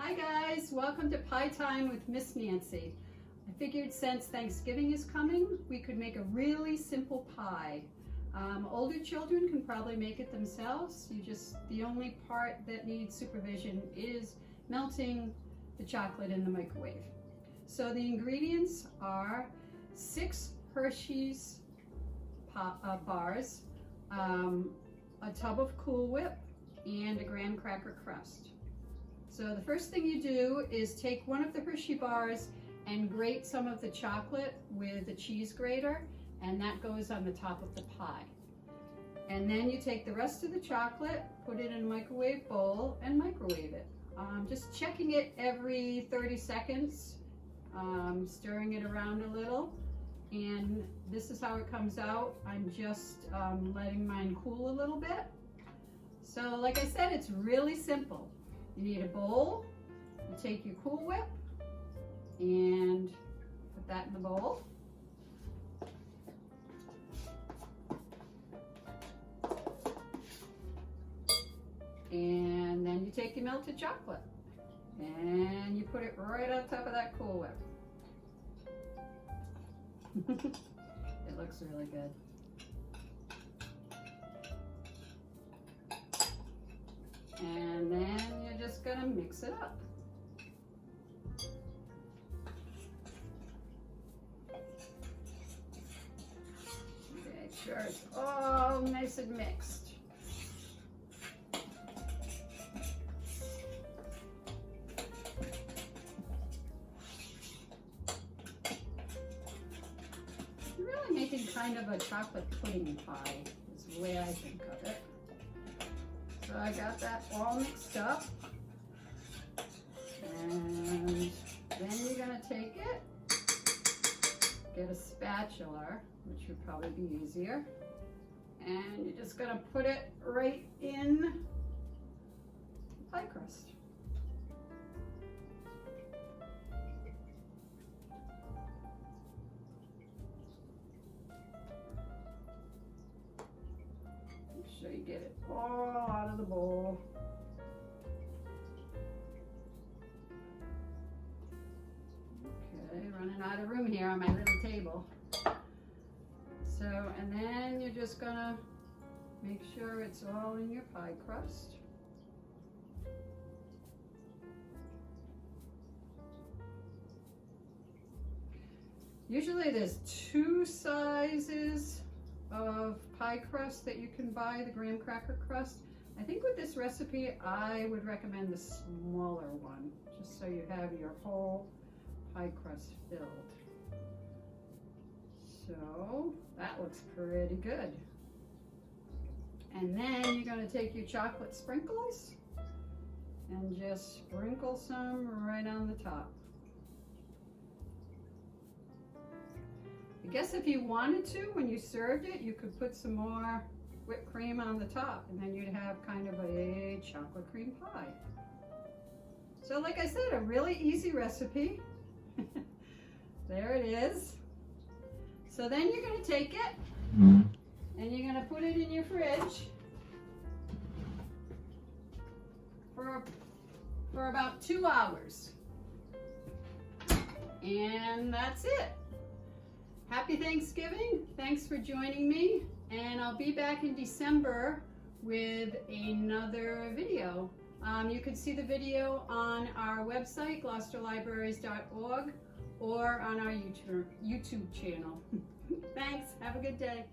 Hi guys, welcome to Pie Time with Miss Nancy. I figured since Thanksgiving is coming, we could make a really simple pie. Older children can probably make it themselves. The only part that needs supervision is melting the chocolate in the microwave. So the ingredients are 6 Hershey's bars, a tub of Cool Whip, and a graham cracker crust. So the first thing you do is take one of the Hershey bars and grate some of the chocolate with a cheese grater, and that goes on the top of the pie. And then you take the rest of the chocolate, put it in a microwave bowl, and microwave it. Just checking it every 30 seconds, stirring it around a little. And this is how it comes out. I'm just letting mine cool a little bit. So like I said, it's really simple. You need a bowl, you take your Cool Whip and put that in the bowl. And then you take your melted chocolate and you put it right on top of that Cool Whip. It looks really good. And then you're just gonna mix it up. Make sure it's all nice and mixed. You're really making kind of a chocolate pudding pie, is the way I think of it. So I got that all mixed up, and then you're going to take it, get a spatula, which would probably be easier, and you're just going to put it right in the pie crust. Make sure you get it all out of the bowl. Okay, running out of room here on my little table. So, and then you're just gonna make sure it's all in your pie crust. Usually there's 2 sizes of pie crust that you can buy, the graham cracker crust. I think with this recipe, I would recommend the smaller one, just so you have your whole pie crust filled. So that looks pretty good. And then you're going to take your chocolate sprinkles and just sprinkle some right on the top. I guess if you wanted to, when you served it, you could put some more whipped cream on the top, and then you'd have kind of a chocolate cream pie. So like I said, a really easy recipe. There it is. So then you're going to take it and you're going to put it in your fridge for about 2 hours. And that's it. Happy Thanksgiving. Thanks for joining me. And I'll be back in December with another video. You can see the video on our website, GlocesterLibraries.org, or on our YouTube channel. Thanks. Have a good day.